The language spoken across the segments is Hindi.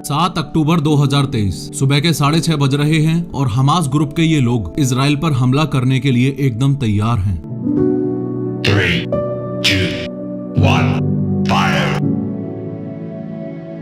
7 अक्टूबर 2023 सुबह के 6:30 बज रहे हैं और हमास ग्रुप के ये लोग इजराइल पर हमला करने के लिए एकदम तैयार हैं। 3, 2, 1, fire!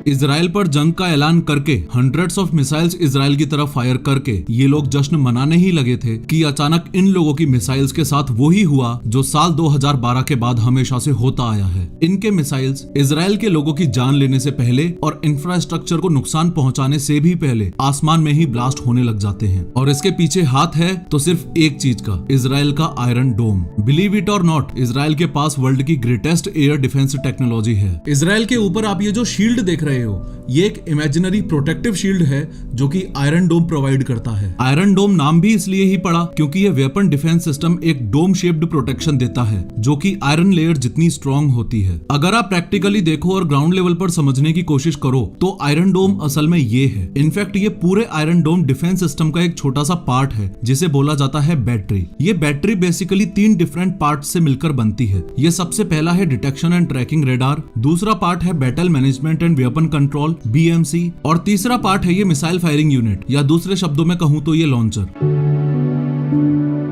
इजराइल पर जंग का ऐलान करके हंड्रेड्स ऑफ मिसाइल्स इजराइल की तरफ फायर करके ये लोग जश्न मनाने ही लगे थे कि अचानक इन लोगों की मिसाइल्स के साथ वही हुआ जो साल 2012 के बाद हमेशा से होता आया है। इनके मिसाइल्स इजराइल के लोगों की जान लेने से पहले और इंफ्रास्ट्रक्चर को नुकसान पहुंचाने से भी पहले आसमान में ही ब्लास्ट होने लग जाते हैं। और इसके पीछे हाथ है तो सिर्फ एक चीज का, इजराइल का आयरन डोम। बिलीव इट और नॉट, इजराइल के पास वर्ल्ड की ग्रेटेस्ट एयर डिफेंस टेक्नोलॉजी है। इजराइल के ऊपर आप ये जो शील्ड देख रहे हो, ये एक इमेजिनरी प्रोटेक्टिव शील्ड है जो कि आयरन डोम प्रोवाइड करता है। आयरन डोम नाम भी इसलिए ही पड़ा क्योंकि ये वेपन डिफेंस सिस्टम एक डोम शेप्ड प्रोटेक्शन देता है जो कि आयरन लेयर जितनी स्ट्रॉन्ग होती है। अगर आप प्रैक्टिकली देखो और ग्राउंड लेवल पर समझने की कोशिश करो तो आयरन डोम असल में ये है। इनफैक्ट ये पूरे आयरन डोम डिफेंस सिस्टम का एक छोटा सा पार्ट है जिसे बोला जाता है बैटरी। ये बैटरी बेसिकली 3 डिफरेंट पार्ट से मिलकर बनती है। ये सबसे पहला है डिटेक्शन एंड ट्रैकिंग रेडार, दूसरा पार्ट है battle management and weapon control BMC और तीसरा पार्ट है ये मिसाइल फायरिंग यूनिट या दूसरे शब्दों में कहूं तो ये लॉन्चर।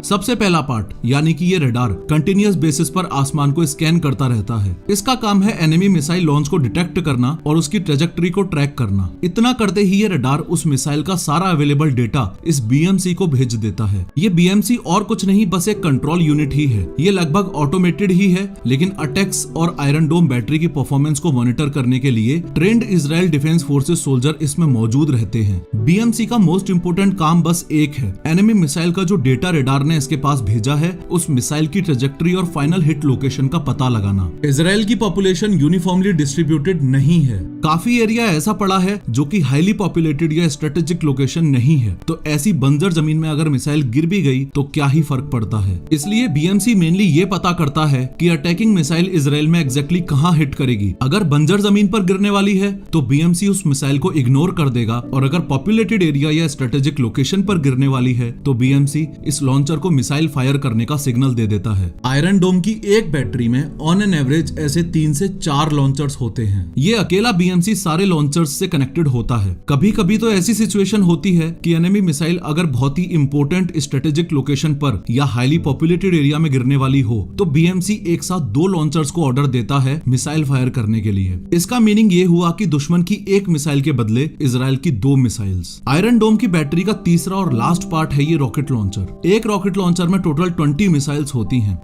सबसे पहला पार्ट यानी कि ये रडार कंटिन्यूअस बेसिस पर आसमान को स्कैन करता रहता है। इसका काम है एनिमी मिसाइल लॉन्च को डिटेक्ट करना और उसकी ट्रेजेक्टरी को ट्रैक करना। इतना करते ही ये रडार उस मिसाइल का सारा अवेलेबल डेटा इस BMC को भेज देता है। ये BMC और कुछ नहीं बस एक कंट्रोल यूनिट ही है। ये लगभग ऑटोमेटेड ही है लेकिन अटैक्स और आयरन डोम बैटरी की परफॉर्मेंस को मॉनिटर करने के लिए trend Israel defence forces soldier इसमें मौजूद रहते हैं। BMC का मोस्ट इंपोर्टेंट काम बस एक है, एनिमी मिसाइल का जो डेटा रडार ने इसके पास भेजा है उस मिसाइल की ट्रेजेक्टरी और फाइनल हिट लोकेशन का पता लगाना। इजराइल की पॉपुलेशन यूनिफॉर्मली डिस्ट्रीब्यूटेड नहीं है। काफी एरिया ऐसा पड़ा है जो कि हाईली पॉपुलेटेड या स्ट्रेटेजिक लोकेशन नहीं है, तो ऐसी बंजर जमीन में अगर मिसाइल गिर भी गई तो क्या ही फर्क पड़ता है। इसलिए BMC मेनली ये पता करता है कि अटैकिंग मिसाइल इजराइल में एग्जैक्टली कहां हिट करेगी। अगर बंजर जमीन पर गिरने वाली है तो BMC उस मिसाइल को इग्नोर कर देगा और अगर पॉपुलेटेड एरिया या स्ट्रेटेजिक लोकेशन पर गिरने वाली है तो BMC इस लॉन्चर को मिसाइल फायर करने का सिग्नल दे देता है। आयरन डोम की एक बैटरी में ऑन एन एवरेज ऐसे 3 से 4 लॉन्चर्स होते हैं। ये अकेला BMC सारे लॉन्चर्स से कनेक्टेड होता है। कभी कभी तो ऐसी सिचुएशन होती है कि एनिमी मिसाइल अगर बहुत ही इंपोर्टेंट स्ट्रेटेजिक लोकेशन पर या हाईली पॉपुलेटेड एरिया में गिरने वाली हो तो BMC एक साथ 2 लॉन्चर्स को ऑर्डर देता है मिसाइल फायर करने के लिए। इसका मीनिंग ये हुआ कि दुश्मन की एक मिसाइल के बदले इजराइल की 2 मिसाइल्स। आयरन डोम की बैटरी का तीसरा और लास्ट पार्ट है ये रॉकेट लॉन्चर। एक रॉकेट लॉन्चर में टोटल 20 मिसाइल्स होती हैं।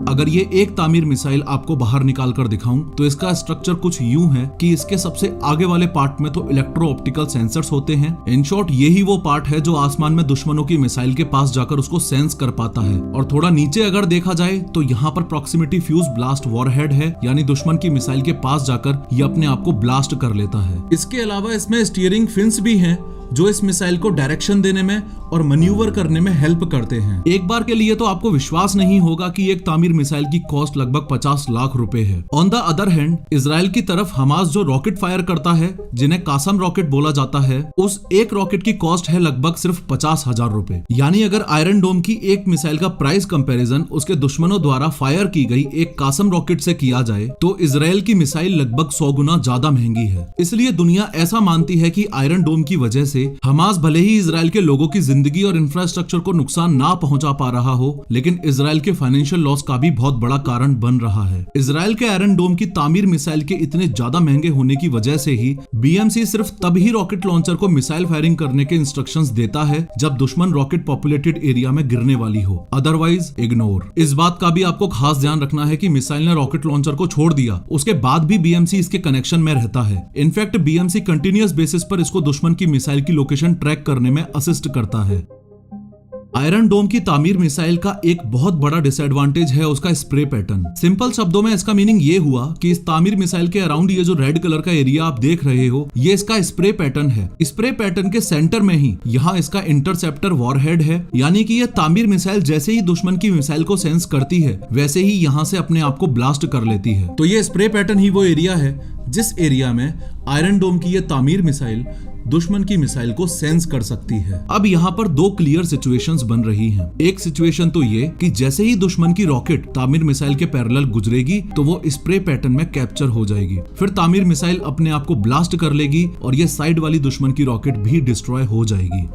अगर ये एक तामीर मिसाइल आपको बाहर निकाल कर दिखाऊं तो इसका स्ट्रक्चर कुछ यूं है कि इसके सबसे आगे वाले पार्ट में तो इलेक्ट्रो ऑप्टिकल सेंसर्स होते हैं। इन शॉर्ट यही वो पार्ट है जो आसमान में दुश्मनों की मिसाइल के पास जाकर उसको सेंस कर पाता है। और थोड़ा नीचे अगर देखा जाए तो यहाँ पर प्रॉक्सिमिटी फ्यूज ब्लास्ट वॉरहेड है, यानी दुश्मन की मिसाइल के पास जाकर ये अपने आप को ब्लास्ट कर लेता है। इसके अलावा इसमें स्टीयरिंग फिन्स भी हैं जो इस मिसाइल को डायरेक्शन देने में और मैन्यूवर करने में हेल्प करते हैं। एक बार के लिए तो आपको विश्वास नहीं होगा कि एक तामीर मिसाइल की कॉस्ट लगभग 50 लाख रुपए है। On the other hand Israel की तरफ हमास जो रॉकेट फायर करता है जिन्हें कासम रॉकेट बोला जाता है, उस एक रॉकेट की कॉस्ट है लगभग सिर्फ 50,000 रुपए। यानी अगर आयरन डोम की एक मिसाइल का प्राइस कंपैरिजन उसके दुश्मनों द्वारा फायर की गई एक कासम रॉकेट से किया जाए तो इजराइल की मिसाइल लगभग 100 गुना ज्यादा महंगी है। इसलिए दुनिया ऐसा मानती है कि आयरन डोम की वजह से हमास भले ही इजराइल के लोगों की जिंदगी और इंफ्रास्ट्रक्चर को नुकसान ना पहुंचा पा रहा हो, लेकिन इजराइल के फाइनेंशियल लॉस का भी बहुत बड़ा कारण बन रहा है। इजराइल के आयरन डोम की तामीर मिसाइल के इतने ज्यादा महंगे होने की वजह से ही BMC सिर्फ तब ही रॉकेट लॉन्चर को मिसाइल फायरिंग करने के इंस्ट्रक्शंस देता है जब दुश्मन रॉकेट पॉपुलेटेड एरिया में गिरने वाली हो, अदरवाइज इग्नोर। इस बात का भी आपको खास ध्यान रखना है कि मिसाइल ने रॉकेट लॉन्चर को छोड़ दिया, उसके बाद भी BMC इसके कनेक्शन में रहता है। इनफैक्ट BMC कंटिन्यूअस बेसिस पर इसको दुश्मन की मिसाइल की लोकेशन ट्रैक करने में असिस्ट करता है। आयरन डोम की तामीर मिसाइल का एक बहुत बड़ा डिसएडवांटेज है उसका स्प्रे पैटर्न। सिंपल शब्दों में इसका मीनिंग ये हुआ कि इस तामीर मिसाइल के अराउंड ये जो रेड कलर का एरिया आप देख रहे हो ये इसका स्प्रे पैटर्न है। स्प्रे पैटर्न के सेंटर में ही यहाँ इसका इंटरसेप्टर वॉरहेड है, यानी कि ये तामीर मिसाइल जैसे ही दुश्मन की मिसाइल को सेंस करती है वैसे ही यहाँ से अपने आप को ब्लास्ट कर लेती है। तो ये स्प्रे पैटर्न ही वो एरिया है जिस एरिया में आयरन डोम की ये तामीर मिसाइल दुश्मन की मिसाइल को सेंस कर सकती है। अब यहाँ पर दो क्लियर सिचुएशंस बन रही हैं। एक सिचुएशन तो ये कि जैसे ही दुश्मन की रॉकेट तामीर मिसाइल के पैरेलल गुजरेगी तो वो स्प्रे पैटर्न में कैप्चर हो जाएगी, फिर तामीर मिसाइल अपने आप को ब्लास्ट कर लेगी और ये साइड वाली दुश्मन की रॉकेट भी डिस्ट्रॉय हो जाएगी।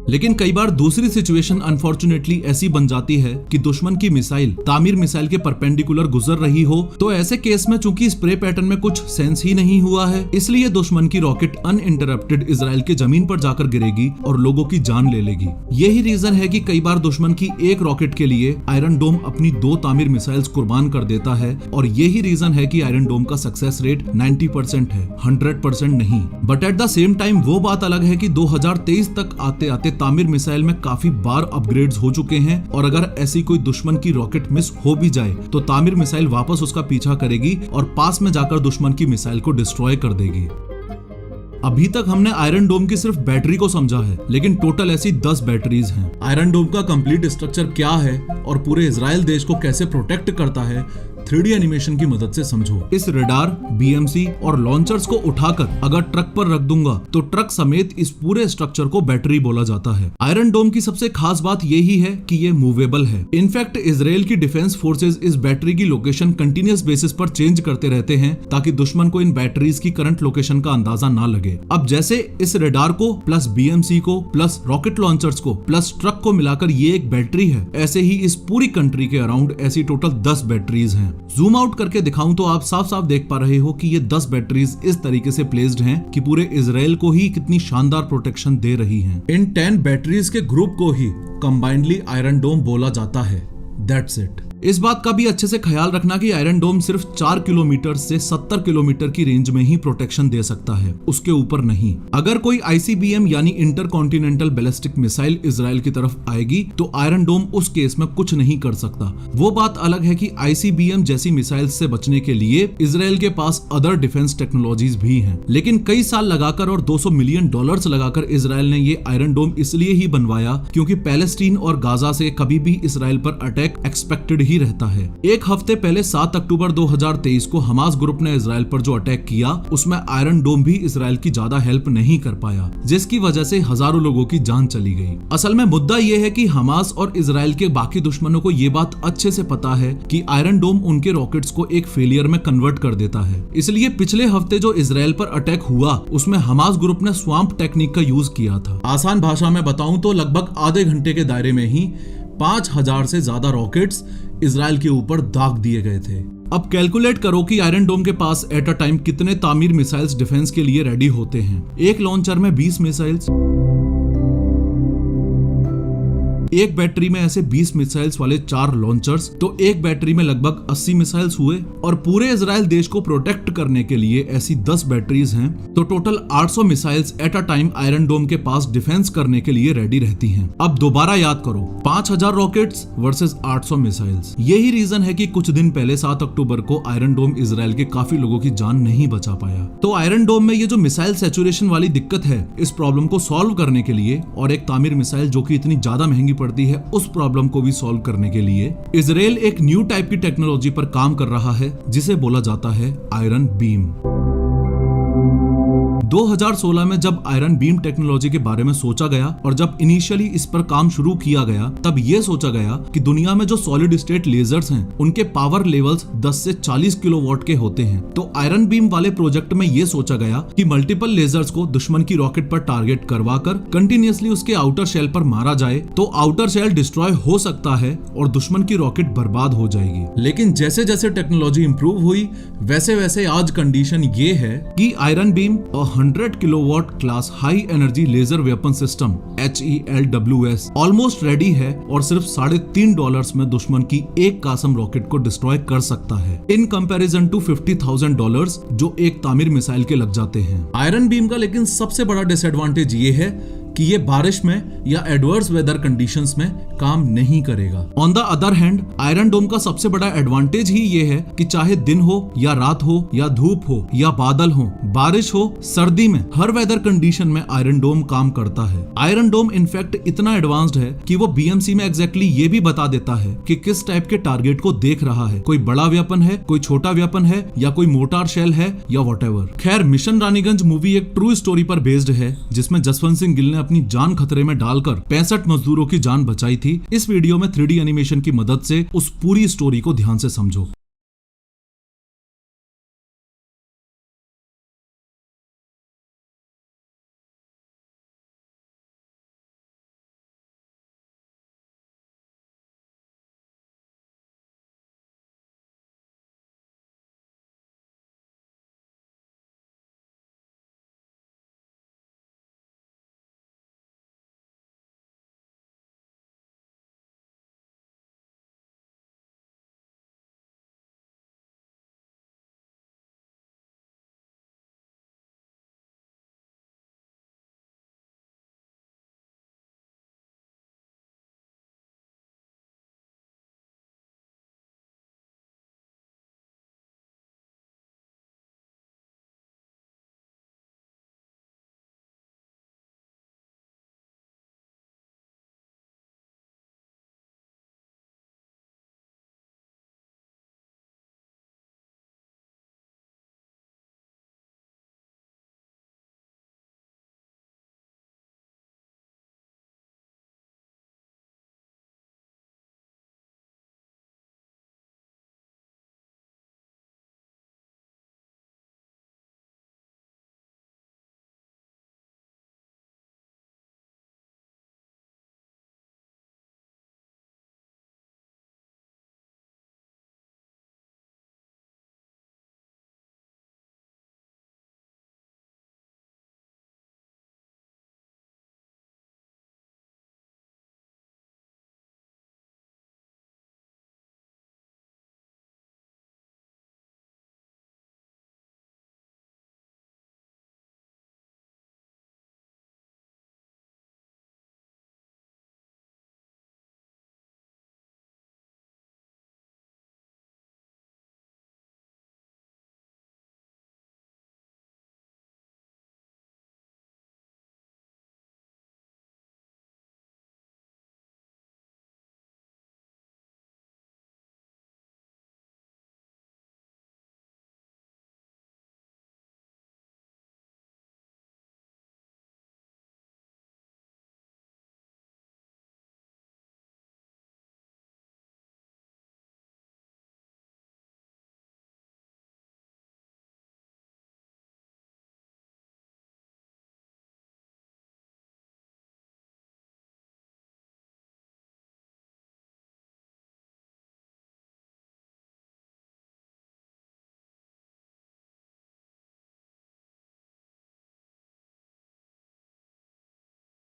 लेकिन कई बार दूसरी सिचुएशन अनफॉर्चुनेटली ऐसी बन जाती है कि दुश्मन की मिसाइल तामीर मिसाइल के परपेंडिकुलर गुजर रही हो, तो ऐसे केस में चूंकि स्प्रे पैटर्न में कुछ सेंस ही नहीं हुआ है, इसलिए दुश्मन की रॉकेट अनइंटरप्टेड इजराइल के जमीन पर जाकर गिरेगी और लोगों की जान ले लेगी। यही रीजन है कि कई बार दुश्मन की एक रॉकेट के लिए आयरन डोम अपनी 2 तामीर मिसाइल्स कुर्बान कर देता है, और यही रीजन है कि आयरन डोम का सक्सेस रेट 90% है, 100% नहीं। But at the same time वो बात अलग है कि 2023 तक आते आते तामीर मिसाइल में काफी बार अपग्रेड्स हो चुके हैं, और अगर ऐसी कोई दुश्मन की रॉकेट मिस हो भी जाए तो तामीर मिसाइल वापस उसका पीछा करेगी और पास में जाकर दुश्मन की मिसाइल को डिस्ट्रॉय कर देगी। अभी तक हमने आयरन डोम की सिर्फ बैटरी को समझा है, लेकिन टोटल ऐसी 10 बैटरीज हैं। आयरन डोम का कंप्लीट स्ट्रक्चर क्या है और पूरे इजराइल देश को कैसे प्रोटेक्ट करता है, 3D एनिमेशन की मदद से समझो। इस रडार, BMC और लॉन्चर्स को उठाकर अगर ट्रक पर रख दूंगा तो ट्रक समेत इस पूरे स्ट्रक्चर को बैटरी बोला जाता है। आयरन डोम की सबसे खास बात यही है कि ये मूवेबल है। इनफैक्ट इजराइल की डिफेंस फोर्सेज इस बैटरी की लोकेशन कंटिन्यूअस बेसिस पर चेंज करते रहते हैं ताकि दुश्मन को इन बैटरीज की करंट लोकेशन का अंदाजा ना लगे। अब जैसे इस रडार को प्लस BMC को प्लस रॉकेट लॉन्चर्स को प्लस ट्रक को मिलाकर ये एक बैटरी है, ऐसे ही इस पूरी कंट्री के अराउंड ऐसी टोटल 10 बैटरीज हैं। जूम आउट करके दिखाऊं तो आप साफ साफ देख पा रहे हो कि ये 10 बैटरीज इस तरीके से प्लेस्ड हैं कि पूरे इजराइल को ही कितनी शानदार प्रोटेक्शन दे रही हैं। इन 10 बैटरीज के ग्रुप को ही कंबाइंडली आयरन डोम बोला जाता है। That's it. इस बात का भी अच्छे से ख्याल रखना कि आयरन डोम सिर्फ 4 किलोमीटर से 70 किलोमीटर की रेंज में ही प्रोटेक्शन दे सकता है, उसके ऊपर नहीं। अगर कोई ICBM यानी इंटरकॉन्टिनेंटल बैलिस्टिक मिसाइल इजराइल की तरफ आएगी तो आयरन डोम उस केस में कुछ नहीं कर सकता। वो बात अलग है कि ICBM जैसी मिसाइल से बचने के लिए इजराइल के पास अदर डिफेंस टेक्नोलॉजीज भी हैं, लेकिन कई साल लगाकर और $200 मिलियन लगाकर इजराइल ने ये आयरन डोम इसलिए ही बनवाया क्योंकि पैलेस्टीन और गाजा से कभी भी इजराइल पर अटैक एक्सपेक्टेड ही रहता है। एक हफ्ते पहले 7 अक्टूबर 2023 को हमास ग्रुप ने इजराइल पर जो अटैक किया उसमें आयरन डोम भी इजराइल की ज्यादा हेल्प नहीं कर पाया, जिसकी वजह से हजारों लोगों की जान चली गई। असल में मुद्दा ये है कि हमास और इजराइल के बाकी दुश्मनों को ये बात अच्छे से पता है कि आयरन डोम उनके रॉकेट्स को एक फेलियर में कन्वर्ट कर देता है। इसलिए पिछले हफ्ते जो इजराइल पर अटैक हुआ उसमें हमास ग्रुप ने स्वैम्प टेक्निक का यूज किया था। आसान भाषा में बताऊं तो लगभग आधे घंटे के दायरे में ही 5000 से ज्यादा रॉकेट्स इजराइल के ऊपर दाग दिए गए थे। अब कैलकुलेट करो कि आयरन डोम के पास एट अ टाइम कितने तामीर मिसाइल्स डिफेंस के लिए रेडी होते हैं। एक लॉन्चर में 20 मिसाइल्स, एक बैटरी में ऐसे 20 मिसाइल्स वाले 4 लॉन्चर्स, तो एक बैटरी में लगभग 80 मिसाइल्स हुए। और पूरे इजराइल देश को प्रोटेक्ट करने के लिए ऐसी 10 बैटरीज हैं, तो total 800 missiles at a time Iron Dome के पास डिफेंस करने के लिए रेडी रहती हैं। अब दोबारा याद करो, 5000 रॉकेट्स वर्सेस 800 मिसाइल्स। यही रीजन है कि कुछ दिन पहले 7 अक्टूबर को आयरन डोम इजराइल के काफी लोगों की जान नहीं बचा पाया। तो आयरन डोम में ये जो मिसाइल सैचुरेशन वाली दिक्कत है, इस प्रॉब्लम को सॉल्व करने के लिए और एक तामीर मिसाइल जो कि इतनी ज्यादा महंगी पड़ती है उस प्रॉब्लम को भी सॉल्व करने के लिए इजराइल एक न्यू टाइप की टेक्नोलॉजी पर काम कर रहा है जिसे बोला जाता है आयरन बीम। 2016 में जब आयरन बीम टेक्नोलॉजी के बारे में सोचा गया और जब इनिशियली इस पर काम शुरू किया गया, तब यह सोचा गया कि दुनिया में जो सॉलिड स्टेट लेजर्स हैं उनके पावर लेवल्स 10 से 40 किलोवाट के होते हैं। तो आयरन बीम वाले प्रोजेक्ट में यह सोचा गया कि मल्टीपल लेजर्स को दुश्मन की रॉकेट पर टारगेट करवाकर कंटिन्यूअसली उसके आउटर शेल पर मारा जाए तो आउटर शेल डिस्ट्रॉय हो सकता है और दुश्मन की रॉकेट बर्बाद हो जाएगी। लेकिन जैसे जैसे टेक्नोलॉजी इंप्रूव हुई वैसे वैसे आज कंडीशन ये है कि iron beam 100 kilowatt class high energy laser weapon system HELWS almost ready है और सिर्फ $3.5 में दुश्मन की एक कासम रॉकेट को डिस्ट्रॉय कर सकता है, इन कंपैरिजन टू $50,000 जो एक तामीर मिसाइल के लग जाते हैं। आयरन बीम का लेकिन सबसे बड़ा डिसएडवांटेज ये है कि ये बारिश में या एडवर्स वेदर कंडीशंस में काम नहीं करेगा। On the other hand Iron Dome का सबसे बड़ा एडवांटेज ही ये है कि चाहे दिन हो या रात हो या धूप हो या बादल हो, बारिश हो, सर्दी में, हर वेदर कंडीशन में आयरन डोम काम करता है। आयरन डोम इनफैक्ट इतना एडवांस्ड है कि वो बीएमसी में एग्जैक्टली ये भी बता देता है कि किस टाइप के टारगेट को देख रहा है, कोई बड़ा वेपन है, कोई छोटा वेपन है, या कोई मोटार शेल है या व्हाटएवर। खैर, मिशन रानीगंज मूवी एक ट्रू स्टोरी पर बेस्ड है जिसमें जसवंत सिंह गिल ने अपनी जान खतरे में डालकर 65 मजदूरों की जान बचाई थी। इस वीडियो में 3D एनिमेशन की मदद से उस पूरी स्टोरी को ध्यान से समझो।